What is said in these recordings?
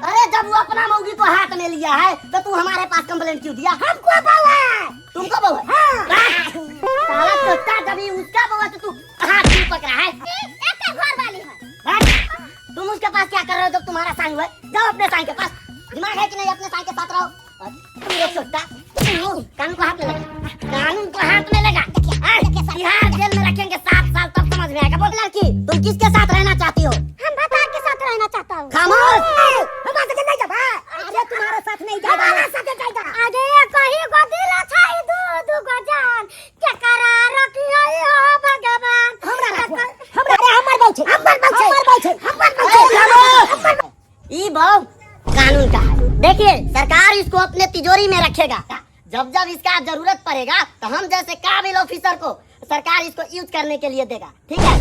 अरे जब वो अपना मौगी को हाथ में लिया है तो तू हमारे पास कंप्लेंट क्यों दिया? हमको बहू है, तुमको बहू है। साला चोटा जब उसका बहू है तो तू हाथ क्यों पकड़ा है? एक घर वाली है। तुम उसके पास क्या कर रहे हो जब तुम्हारा साईं हुआ? जाओ अपने साईं के पास। दिमाग है कि नहीं? अपने साईं के साथ रहो। चोटा कानून को हाथ में लगा, कानून को हाथ में लगा। बिहार जेल में रखेंगे 7 साल, तब समझ में आएगा। बोल लड़की, तुम किसके साथ रहना चाहती हो? हम भतार के साथ रहना चाहता हूँ। खामोश, हमारे साथ नहीं जाबा। अरे तुम्हारे साथ नहीं जाबा, हमारे साथ जाएगा। अरे कहीं को दिल छाई दू को जान के करार रखियो हो भगवान। हमरा हमर बाऊ छे, ई बाऊ कानून का है। देखिए, सरकार इसको अपने तिजोरी में रखेगा। जब जब इसका जरूरत पड़ेगा तो हम जैसे काबिल ऑफिसर को सरकार इसको यूज करने के लिए देगा। ठीक है?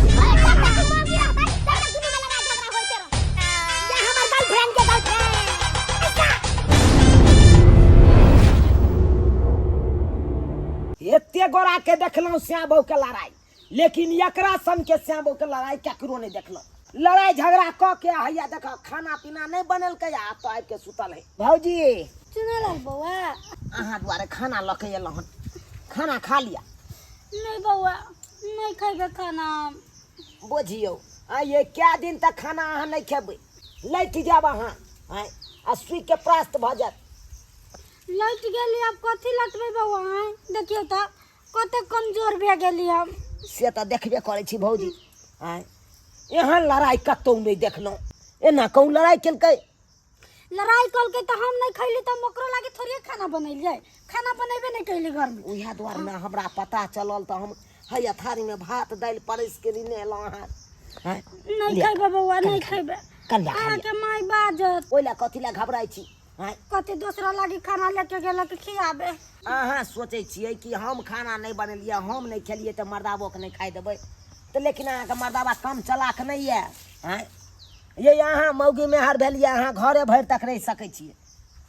एते गोरा के देखलौ श्याम बहू के लड़ाई, लेकिन एकरा सन के श्याम बहू के लड़ाई केकरो नहीं देखलौ। लड़ाई झगड़ा क के हैया देखा खाना पीना नहीं बनल के आ तो आइ के सुतल है। भौजी सुनल बउआ, अहाँ द्वारे खाना लके एलहुँ हन, खाना खा लिया? नहीं बउआ, नहीं खाइबे खाना। बुझियो ये क्या दिन तक खाना अहाँ नहीं खेबै, लैट जाब अहाँ आ सुई के प्रास्त भ जात। लैट गेली, अब कथी लटबै बउआ? देखियो त कते कमजोर भे गेली हम। से तो देखबे करे छी भौजी। यहाँ लड़ाई कतौ नहीं देखलहुँ, एना कहूँ लड़ाई केलकै। लड़ाई कल के तो हम नहीं खैली तो मकरो लागे थोड़ी खाना बनैल जाए। खाना बनेबे नहीं कैली घर में। उहे द्वार ना हमरा पता चलल तो हम हैया थारी में भात दाल परस के रिने एलहुँ अहाँ। नहीं खैबे बउआ, नहीं खैबे। कन्या खा के माई बाजत। ओइला कथी ला घबराई छी? कथी दूसरा लागी खाना लेके गेल के खियाबे। अहाँ सोचे छियै कि हम खाना नहीं बनेलिए, हम नहीं खेलिए तो मर्दाबो के नहीं खाइ देबै। तो लेकिन अहाँ के मर्दाबा कम चलाक नहीं है। ये यहाँ मौगी में हर भेलिए, अहाँ घरे भर तक रह सकै छियै।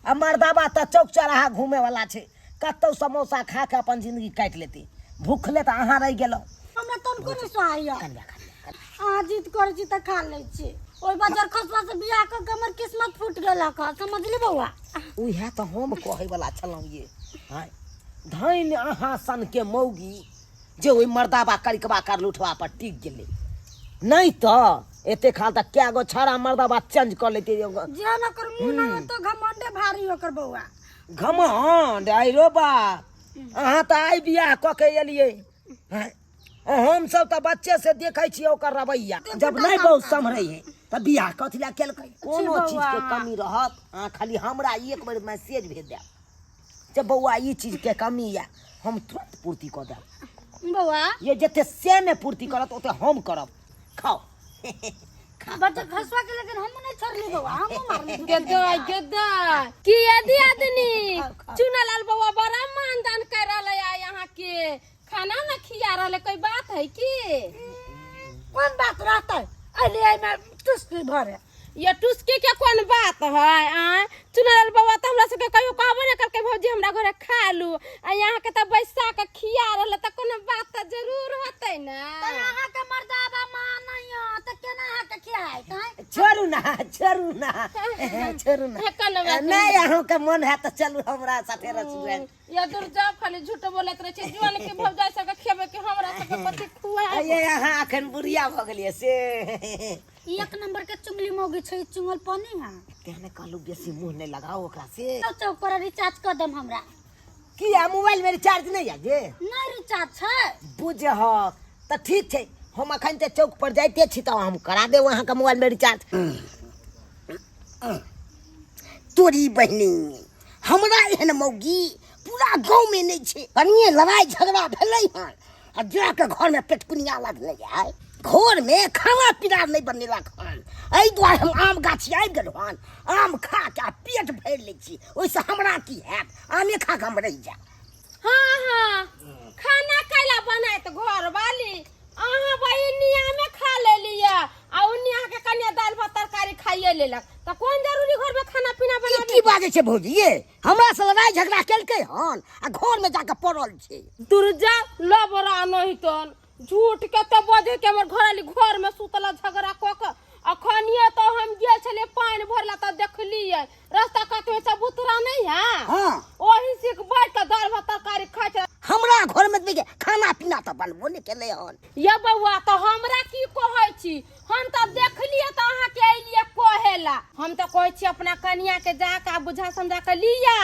आ मर्दाबा तो चौक चौराहा घूमे वाला छै, कतौ समोसा खा के अपन जिंदगी काट लेते। भूखले तो अहाँ रह गेलो। हमरा तनको नहीं सहाय। आ जिद कर छी त खा ले छी। ओइ बाजार खसवा से बियाह क हमर किस्मत फूट गेला का, समझली बउआ? उहे तो हम कहे वाला छलहुँ। ये धैन अहाँ सन के मौगी जे ओइ मर्दाबा करिकबा कर लुठवा पर टिक गेले, नहीं तो एते खाल तक क्या गो छाड़ा मर्दाबा चेंज कर लेते। जे न कर मुना तो घमंडे भारी होकर बउआ। घमंड आई रो बाप, अहाँ तो आई बियाह क के एलिए। हम सब तो बच्चे से देखे छियै ओकर रवैया। जब नहीं बहुत संभरे है तो बियाह कथी ला केलकै? कोनो चीज के कमी रहत खाली हमरा एक बार मैसेज भेज दे, जब बउआ ई चीज के कमी है हम तुरंत पूर्ति कर देब। बउआ ये जते से में पूर्ति करत ओते हम करब। खाओ बच्चा खसवा के, लेकिन हम नहीं छोड़ली बउआ, हम मारली। गेदा की यदि आदमी चुनालाल बउआ बड़ा मानदान कर रहले आ यहाँ के खाना न खिया रहले, कोई बात है की? कौन बात रहता? अले आई में टुस्की भरे। ये टुस्की के कौन बात है? चुनालाल बउआ तो हमरा सबके कहियो कहबो न करके भौजी हमरा घरे खा लू, आ यहाँ के त बैसा के खिया रहले त कोनो बात त जरूर होतै न। त यहाँ के मर्दाबा मानैया त केना है के खियाई? छोड़ू ना, छोड़ू ना, छोड़ू ना। नहीं अहाँ के मन है तो चलू हमरा साथे रेस्टोरेंट। ये दूर जाओ, खाली झूठ बोलत रहे छै। जीवन के भौजाई सबके खेबे के हमरा सबके कथि खुआ? ये यहाँ अखन बुढ़िया भ गेलिए से। एक नंबर के चुंगली मौगी छै, चुंगल पानी है। कहने कहलू बेसी मुंह नहीं लगाओ ओकरा से। चौक पर रिचार्ज कर दम हमरा। किया मोबाइल में रिचार्ज नहीं है जे? नहीं रिचार्ज छै। बुझ हो तो ठीक है, हम अखन ते चौक पर जाइते छी तो हम करा देब अहाँ के मोबाइल में रिचार्ज। तोरी बहनी हमरा एहन मौगी पूरा गांव में नहीं छे। कनिए लड़ाई झगड़ा भेलै हन आ जाके घर में पेटकुनिया लगले है। घर में खाना पीना नहीं बनेला हन, एहि द्वारे हम आम गाछी आबि गेलहुँ हन। आम खा के पेट भरि लै छी, ओहिसँ हमरा की हैत? आमे खा के हम रहि जाएब। हाँ हाँ, खाना कैला बनात घर वाली अहाँ बहिनिया में खा ले लिया आ उनिया के कन्या दाल भात तरकारी खाइए लेलक, तो कौन जरूरी घर में खाना पीना बनाबे? की बाजे छे भौजी? ये हमरा से लड़ाई झगड़ा केलकै हन आ घर में जाके पड़ल छे। दुर्जा लबरा नहीं तन झूठ के तो बजे के हमर घर वाली घर में सुतला झगड़ा क के आ देख लिए तो अहाँ के लिए कहेला हम तो कहै छी अपना कन्या के जाके बुझा समझा के लिया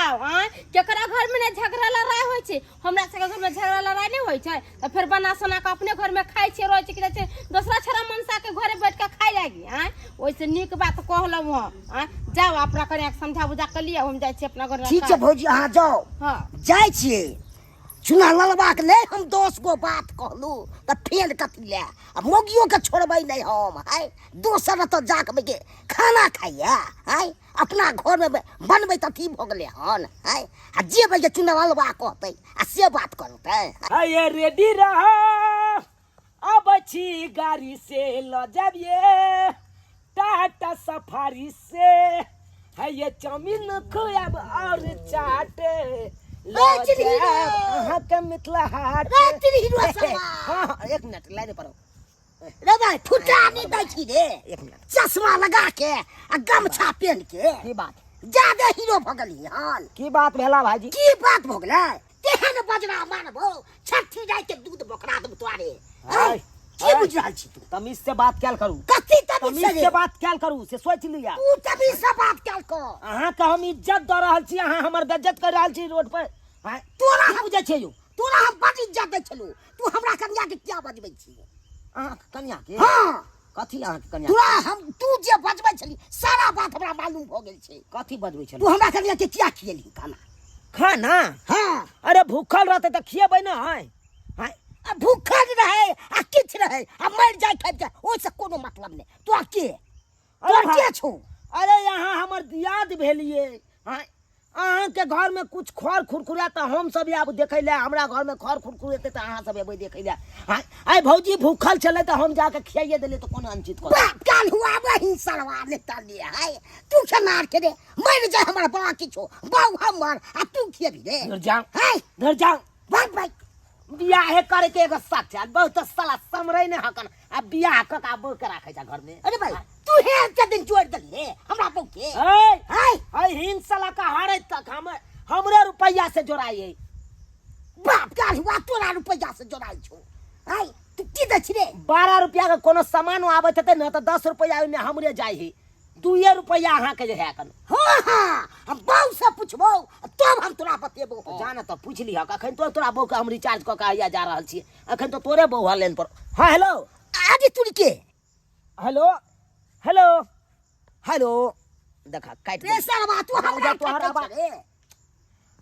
केकरा घर में ने झगड़ा लड़ाई होय छै हमरा सबके घर में झगड़ा लड़ाई नहीं होय छै तो फिर बना सना के अपने घर में खाइ छै रहै छै कि छै दूसरा छोरा मनसा के घरे बैठ के खाइ लागी ओइसे नीक बात कहलम हम जाओ अपना कन्या के समझा बुझा के लिया हम जाय छी अपना घर ठीक छै भौजी अहाँ जाओ हां जाय छियै चुना ललबा के ले हम 10 गो बात कहलू त फेर कथी ले अब मोगियो के छोड़बै नहीं हम है दोसर त जाके के खाना खाइया है अपना घर में बनबै त की भ गेलै हन है आ जे बजे चुना ललबा कहतै आ से बात करतै ये रेडी रहो अब छी गाड़ी से ल जाबिए टाटा सफारी से है ये चाउमीन खुआब और चाट अहाँ के मिथिला हाट हाँ एक मिनट लाइन पर रे भाई फुटा नहीं दै छी रे एक मिनट चश्मा लगा के आ गमछा पहन के की बात ज्यादा हीरो भ गेली हन की बात भेला भाईजी की बात भ गेलै तेहन बजरा मानबो छठी जाय के दूध बोकरा दब तोरे की बुझ रहल छी तू तमीज से बात क्या करूं कथी तमीज से बात क्या करूं से सोच लिया तू तमीज से बात क्या कर अहाँ के हम इज्जत द रहल छी अहाँ हमर बेइज्जत कर रहल छी रोड पर तोरा हम बुझै छै तोरा हम बड़ इज्जत दै छलू तू हमरा कन्या के क्या बजबै छी अहाँ कन्या के हां कथी अहाँ के कन्या तोरा हम तू जे बजबै छली सारा बात हमरा मालूम भ गेल छै कथी बजबै छल तू हमरा कन्या के क्या खियली खाना खाना हां अरे भूखल रहते त खिएबै ना है भूखल रहे आ किछ रहे आ मर जाय खाइ के ओइसे कोनो मतलब नहीं तू के अरे तू के छौ अरे यहाँ हमर याद भेलिए अहाँ के घर में कुछ खर खुरखुरा तो हम सब आब देखे ले हमरा घर में खर खुरखुरेते तो अहाँ सब एबै देखे ले आई भौजी भूखल चले तो हम जाके खियाइए देले तो कोनो अंचित कर काल हुआ वही सरवा लेता ले है तू के मार के दे मर जाय हमरा बा किछो बाऊ हमर आ तू खियबी रे घर जाओ है घर जाओ भाई बियाह करे के एगो सच है बहुत साला समरे ने हकन आ बियाह क का बो के राखे जा घर में अरे भाई तू हे के दिन जोड़ दली हमरा बहू के हाय हिंद साला का हारे तक हमरे रुपया से जोड़ाई बाप का हुआ तोरा रुपया से जोड़ाई छो हाय तू की दै छी रे 12 रुपया के कोनो सामान आबत हेते न त 10 रुपया ने हमरे जाई है 2 रुपया अहाँ के जे है कन हां हम बहू से पूछबो तब हम तोरा बतेबो जाना तो पूछ ली अखन तो तोरा बहू के हम रिचार्ज क के जा रहल छी अखन तो तोरे बहू हलेन पर हां हेलो आदि तू के हेलो हेलो हेलो देखा काट रे सरवा तू हमरा तोहरा बात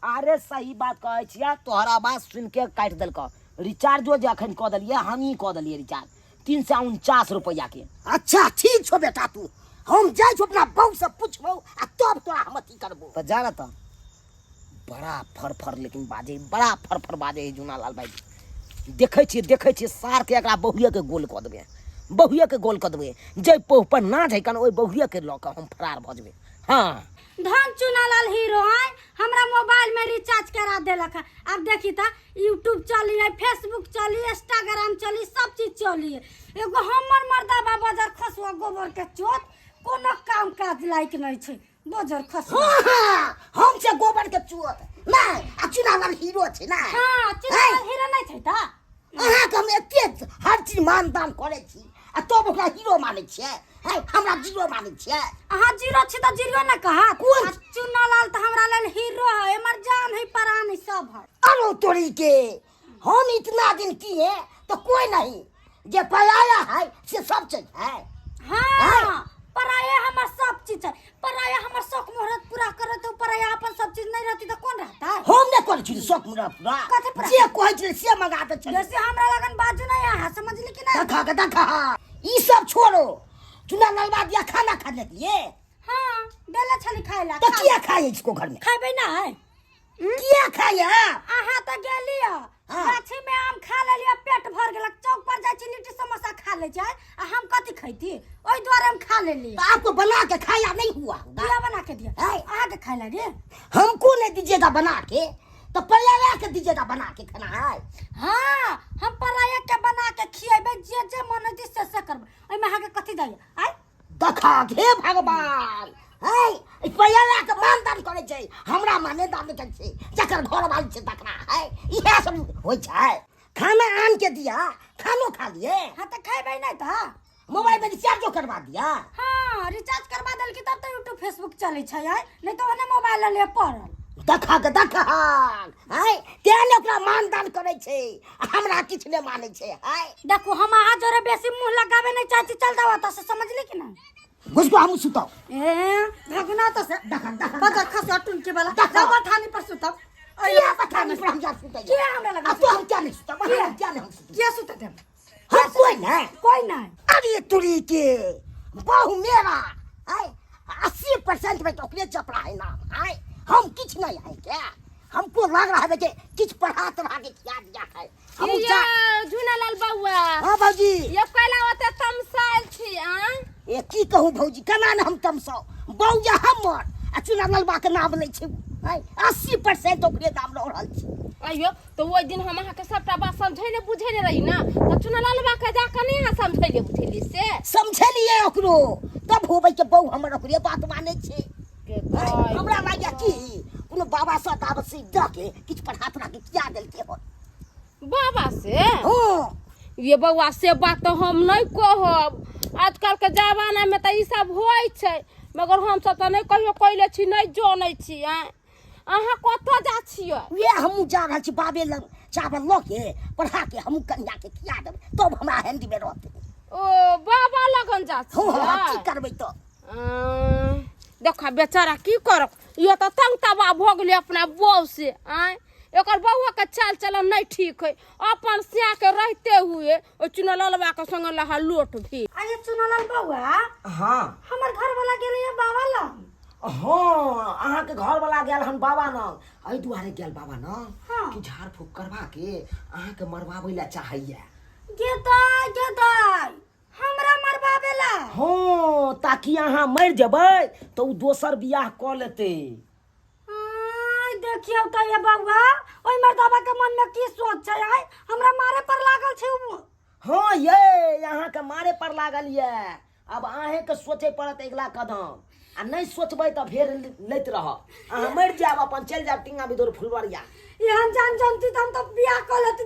अरे सही बात कहै छिया तोहरा बात सुन के काट देलक रिचार्जो जे अखन क देलिए हम ही क देलिए रिचार्ज 349 रुपया के अच्छा ठीक छो बेटा तू हम जाय छो अपना बहू से पूछबो आ तब तोरा हम अथी करबो तो जाना तो बड़ा फरफर लेकिन बाजे बड़ा फरफर बाजे है जूनालाल भाई देखे छी सार के एकरा बहुए के गोल क देबे बहुए के गोल क देबे जे पोह पर ना जाय कन ओइ बहुए के ल के हम फरार भ जेबे हां धन चुनालाल हीरो है हमरा मोबाइल में रिचार्ज करा देलक है अब देखी त यूट्यूब चली है फेसबुक चली इंस्टाग्राम चली सब चीज चली है एगो हमर मर्दाबा बाजार खसुआ गोबर के चोट कोनो काम काज लायक नहीं छै बाजार खसुआ हम से गोबर के चोट नहीं आ चुनालाल हीरो छै ना हां चुनालाल हीरो नहीं छै त अहाँ के हम एते हर चीज मानदान करे छी आ तब ओकरा हीरो माने छियै है हमरा जीरो माने छियै अहाँ जीरो छी त जीरो न कहा कोन चुनालाल त हमरा लेल हीरो है हमर जान है प्राण है सब है अरे तोरी के हम इतना दिन किए तो कोई नहीं जे पराया है से सब चीज है हां पराया हमर सब चीज है पराया हमर शौक मोहरत पूरा करे तो पराया अपन सब चीज नहीं रहती त कौन रहता है हम ने कर छी शौक मोहरत पूरा कथि पूरा जे कहै छै से मंगा दे छै जैसे हमरा लगन बाजू नहीं है समझली कि नहीं देखा ई सब छोड़ो चुनालाल बाद या खाना खा लिए हां देले छली खाइला तो किया खाए इसको घर में खाइबे ना है किया खाया आहा त गेलिया गाछी में आम खा लेलिया पेट भर गेलक चौक पर जाय छी लिट्टी समोसा खा ले जाय आ हम कथि खैती ओइ द्वारे हम खा लेली तो आपको बना के खाया नहीं हुआ दिया बना के दिया आहा के खाइला रे हमको नहीं दीजिएगा बना के तो पराया के दीजिएगा बना के खाना है हां हम पराया के बना के खिएबे जे मन दिस से करब ओइ में आहा के कथि दैया आय देखा हे भगवान है पराया के मानदान करे छै हमरा माने दान के छै जकर घर वाली छै तकरा है इहे सब होय छै खाना आन के दिया खानो खा लिए हां त खाइबे नहीं त मोबाइल में रिचार्ज करवा दिया। हाँ रिचार्ज करवा दिल की तब तो यूट्यूब फेसबुक चले छै नहीं तो ओने मोबाइल ले पड़ल। देखा के देखा है तेने ओकरा मानदान करे छे हमरा किछ ने माने छे है। देखो हम अहाँ जोरे बेसी मुंह लगावे नहीं चाहती चल जावा तो से समझली कि ना घुसको हम सुताओ ए भगना तो से देखा देखा बता खस टुन के वाला देखा। जावा थानी पर सुतब क्या पता नहीं पर हम जा सुते क्या हमरा लगा अब तो हम क्या नहीं सुता हम क्या नहीं सुता क्या सुते दे हम कोई नहीं। अरे तुरी के बहु मेरा है 80% में तो चपड़ा है ना है हम किछ नहीं है क्या हमको लग रहा है कि किछ पढ़ा तो आगे क्या दिया है हम ये झूनालाल बउआ हां भौजी ये कहला होते तमसाइल छी आ ए की कहूं भौजी केना न हम तमसो बौजा हमर आ चुना ललबा के नाम लै छै है 80% ओकरे दाम लऽ रहल छी। अयो तो वो दिन हम अहाँ के सबटा बात समझै ने बुझै ने रही ना तो चुनालाल बा के जाके नहीं अहाँ समझै ले बुझेली से समझलिए ओकरो तब होबै के बौ हमर ओकरे बात मानै छै। हमरा लागया की कोनो बाबा सँ दावत से जाके किछ पढ़ा तढ़ा के किया देलके हो बाबा से हां ये बउआ से बात तो हम नहीं कहब आजकल के जमाना में तो ई सब होय छै मगर हम सब तो नहीं कहियो कइले छी नहीं जानै छी अहाँ कतऽ जा छियै वे हमहू जा रहल छी बाबे लग चावल लऽ के पढ़ा के हमहू कन्या के खिया देब तब हमरा हैंडी में रहते। ओ बाबा लगन जा हां की छियै करबै तो देखा बेचारा की करब ये तो तंग तबा भ गेलै अपना बहू से एकर बउआ के चाल चलन नहीं ठीक है अपन सिया के रहते हुए ओ चुनललबा के संग लहा लोट भी आये चुनलाल बउआ हां हमर घर वाला गेले ये बाबा लग हां अहाँ के घर वाला गेल हन बाबा न एहि दुआरे गेल बाबा न हाँ। कि झाड़ फूक करवा के अहाँ के मरवाबै ला चाहैया। गेदाई हमरा मरबाबे ला हां ताकि अहाँ मर जेबै तो उ दोसर बियाह क लेते। देखियो त ये बउआ ओइ मर्दाबा के मन में की सोच छै हमरा मारे पर लागल छै उ। हाँ ये यहाँ के मारे पर लागल ये अब अहें के सोचे पड़त अगला कदम आ नहीं सोचबै तो फेर लैत रह अहाँ मर जाब अपन चल जाब टिंगा बिदोर फुलवरिया हम जानती त हम तो बियाह क लेती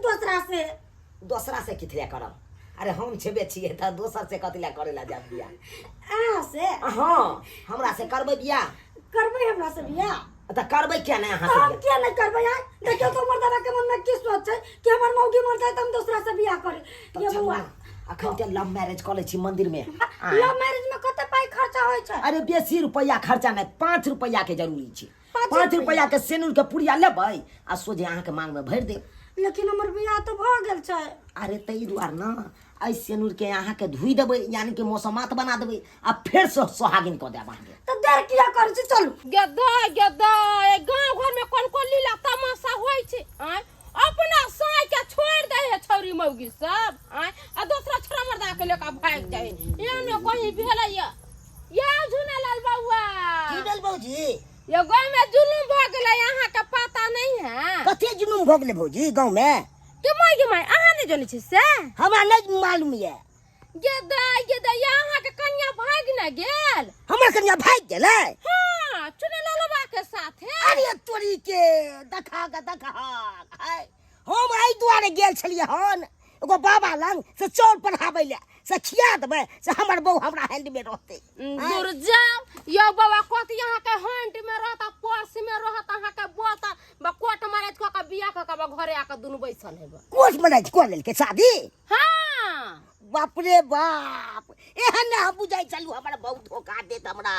दोसरा से किथले करब। अरे हम छेबे छिए त दोसर से कथिला करे ला जाब बियाह अहाँ से हाँ हमरा से करबै बियाह करबै हमरा से बियाह त करबै क्या नहीं अहाँ हम से क्या नहीं करबै देखियो तो मर्दाबा के मन में की सोच छै कि हमर मौगी मर जाए त हम दूसरा से बियाह करे। ये बउआ अखन ते लव मैरिज कॉलेज छी मंदिर में लव मैरिज में कते पाई खर्चा होय छै। अरे बेसी रुपया खर्चा नहीं 5 रुपया के जरूरी छै 5 5 रुपया के सेनुर के पुड़िया लेबै आ सोझे अहाँ के मांग में भर देब। लेकिन हमर बियाह तो भ गेल छै। अरे तई दुआर न आई सेनुर के अहाँ के धुई देबै यानी कि मौसमात बना देबै आ फिर से सोहागिन क देब अहाँ के तो देर किया कर छी चलू गेदा गांव घर में कोन लीला तमाशा होय छै अपना साय के छोड़ दे है छौरी मौगी सब आ दूसरा छोरा मर्दा के लेका भाग जाए एने कहीं भेलै या झुनालाल बउआ की भेल भौजी ये गांव में जुलूम भ गेलै अहाँ के पता नहीं है कते जुलूम भ गेलै भौजी गांव में के माय अहाँ नहीं जानै छी से हमरा नहीं मालूम ये गेदा यहाँ के कन्या भाग न गेल हमर कन्या भाग गेलै। हां चुनललबा के साथ है। अरे तोरी के देखा है हम आई दुआरे गेल छलिए हन एगो बाबा लंग से चौर पढ़ाबै ले से खिया देबै से हमर बहू हमरा हैंड में रहते। दूर जाओ यो बाबा कोत यहाँ के हैंड में रहता पर्स में रहता अहाँ के बोता कोट मैरिज क के बियाह क के घरे आके दुनु बैसल हेबे कोर्ट मैरिज कर लेल के शादी। हां बाप रे बाप एहन न हम बुझाई चलू हमर बहू धोखा देत हमरा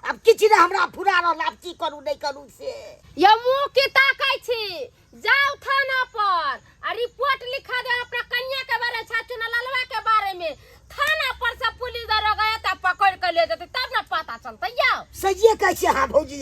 अब किछ न हमरा फुरा रहल अब की करू नहीं करू से ये मुंह की ताकै छी जाओ थाना पर आ रिपोर्ट लिखा दे अपना कन्या के बारे छाचुना ललवा के बारे में थाना पर से पुलिस दरोगा त पकड़ के ले जेते तब न पता चलते याओ सजिए कैसे हाँ भौजी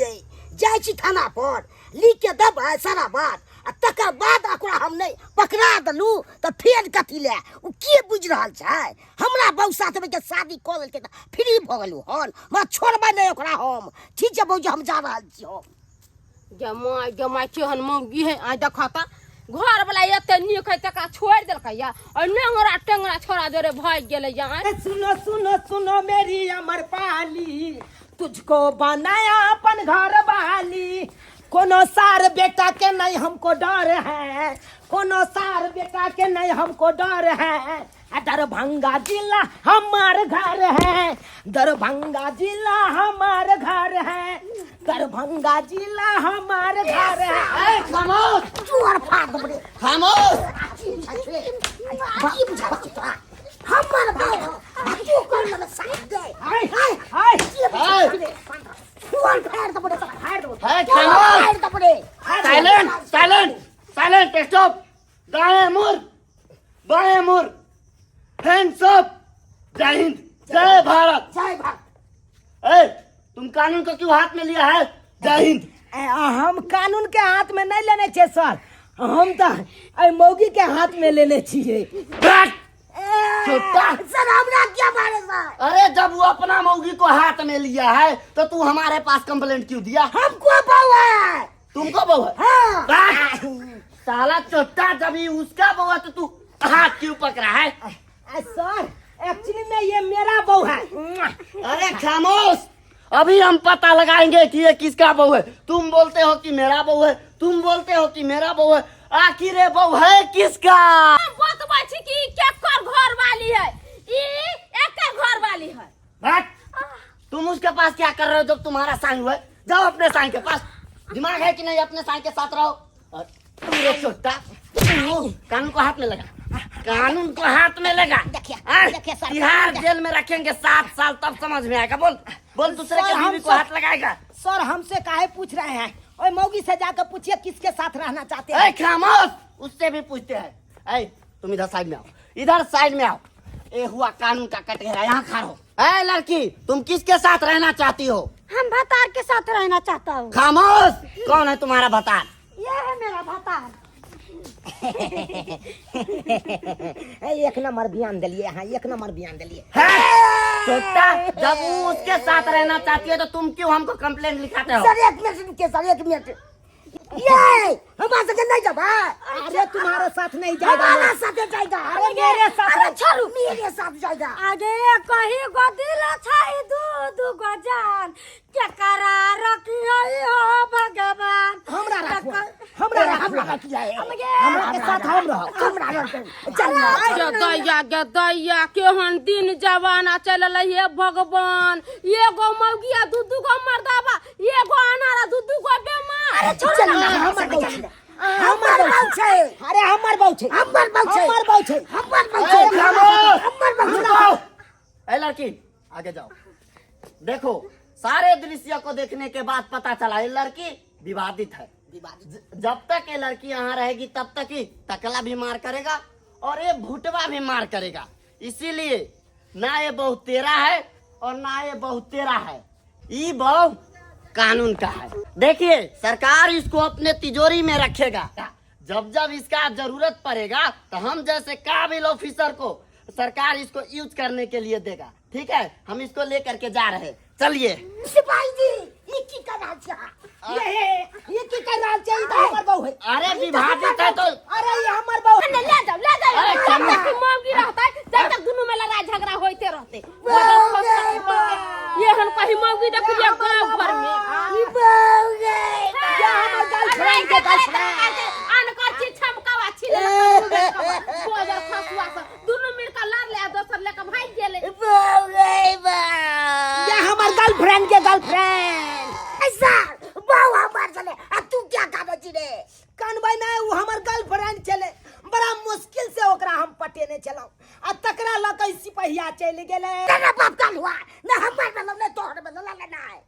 जाय छी थाना पर लिख के देबै सारा बात आ तकर बाद ओकरा हम नहीं पकड़ा देलू त फेर कथी ले उ के बुझ रहल छै हमरा बहू साथ में के शादी क लेलकै त फ्री भ गेलू हन म छोड़बै नहीं ओकरा हम ठीक छै भौजी हम जा रहल छी हम जमाय केहन मौगी है आ देखता घर वाला एते नीक है तका छोड़ देलकै या और नेंगरा टेंगरा छोरा जोरे भाग गेलै या सुनो सुनो सुनो मेरी अमर पाली तुझको बनाया अपन घर वाली कोनो सार बेटा के नहीं हमको डर है, कोनो सार बेटा के नहीं हमको डर है। दरभंगा जिला हमार घर है, दरभंगा जिला हमार घर है, दरभंगा जिला हमार घर है। खामोश चूर फाड़ दो बड़े खामोश। हमर भाई तू कर ले साथ दे हाय हाय चूर फाड़ दो बड़े फाड़ दो खामोश। फाड़ दो बड़े साइलेंट साइलेंट साइलेंट स्टॉप। दाएं मुड़ बाएं मुड़, हैंड्स अप। जय हिंद जय भारत। जय भारत। ए, तुम कानून को क्यों हाथ में लिया है? जय हिंद। हम कानून के हाथ में नहीं लेने छे सर, हम तो मौगी के हाथ में लेने छिए। छोटा सर हमरा क्या मारे सर? अरे जब वो अपना मौगी को हाथ में लिया है तो तू हमारे पास कंप्लेंट क्यों दिया? हमको बहू है। तुमको बहू है? हाँ। साला चोट्टा, जब ये उसका बहू है तो तू हाथ क्यों पकड़ा है? सर एक्चुअली में ये मेरा बहू है। अरे खामोश, अभी हम पता लगाएंगे कि ये किसका बहू है। तुम बोलते हो कि मेरा बहू है, तुम बोलते हो कि मेरा बहू है, आखिर ये बहू है किसका? बात बाछी की केकर घर वाली है, ई एकर घर वाली है। बट तुम उसके पास क्या कर रहे हो जब तुम्हारा साईं हुआ है? जाओ अपने साईं के पास। दिमाग है कि नहीं? अपने साईं के साथ रहो। और पूरे छोटा कानून को हाथ में लगा, कानून को हाथ में लगा। देखिए सर, तिहाड़ जेल में रखेंगे 7 साल, तब समझ में आएगा। बोल बोल, दूसरे के सर, हम बीवी को सब- हाथ लगाएगा? सर हमसे काहे पूछ रहे हैं? ओए मौगी से जाकर पूछिए किसके साथ रहना चाहते हैं। ए खामोश, उससे भी पूछते हैं। ए तुम इधर साइड में आओ, इधर साइड में आओ। ए हुआ कानून का कटघरा, यहाँ खड़ा हो। ए लड़की, तुम किसके साथ रहना चाहती हो? हम भतार के साथ रहना चाहता हूँ। खामोश, कौन है तुम्हारा भतार? ये है मेरा भतार। एक नंबर बयान दिलिए, हाँ एक नंबर बयान दिलिए। छोटा, जब वो उसके साथ रहना चाहती है तो तुम क्यों हमको कंप्लेंट लिखाते हो? सर एक मिनट रुकिए सर, एक मिनट। ये हमारे साथ नहीं जाबा। अरे तुम्हारे साथ नहीं जाएगा। हमारा साथ जाएगा। अरे मेरे साथ। अरे छोड़ो, मेरे साथ जाएगा। आगे कहीं गो दिल छाई दू गो जान के करार रखियो हो भगवान। हमरा रखो, हमरा रखिया है। हमरा के साथ हम रहो। हमरा रखो। गे दैया गे दैया, केहन दिन जमाना चलल है भगवान। एगो मौगिया दू गो मर्दाबा, एगो अनारा दू गो बेमार। अरे छोड़ ना, हमर बहू छै। हमर बहू छै। अरे हमर बहू छै, हमर बहू छै। हमर बहू छै। हमर बहू ए, छै। खामोश! हमर बहू छै। रुको। ए लड़की, आगे जाओ। देखो, सारे दृश्य को देखने के बाद पता चला ये लड़की विवादित है। जब तक ये लड़की यहाँ रहेगी तब तक ही टकला भी मार करेगा और ये भुटवा भी मार करेगा। इसीलिए ना ये बहू तेरा है और ना ये बहू तेरा है, ये बहू कानून का है। देखिए, सरकार इसको अपने तिजोरी में रखेगा। जब जब इसका जरूरत पड़ेगा तो हम जैसे काबिल ऑफिसर को सरकार इसको यूज करने के लिए देगा। ठीक है, हम इसको लेकर के जा रहे हैं। चलिए। सिपाही जी, ये की करना चाह? ये की कर रहा चाहिए? तो हमर बहू है। अरे विभाजित है तो अरे ये हमर बहू है। ले जाओ ले जाओ। अरे, जब तक कि मौगी रहता है जब तक दोनों में लड़ाई झगड़ा होते रहते। ये हम कहीं मौगी देख लिया गांव भर में। या हमर गर्लफ्रेंड के गर्लफ्रेंड। अनकर चीज छमकावा छिले बोझर फसुआ से दोनों मिलकर लड़ ले, दोसर लेकर भाग गेले। या हमर गर्लफ्रेंड के गर्लफ्रेंड। ऐसा बहू हमार चले। आ तू क्या काबे रे? कानबाई ना, वो हमर गर्लफ्रेंड चले। बड़ा मुश्किल से ओकरा हम पटेने चलाओ आ तकरा लकई सिपहिया चल गेले। तेरा बाप का हुआ ना, हमार मतलब नहीं, तोहर मतलब ना है।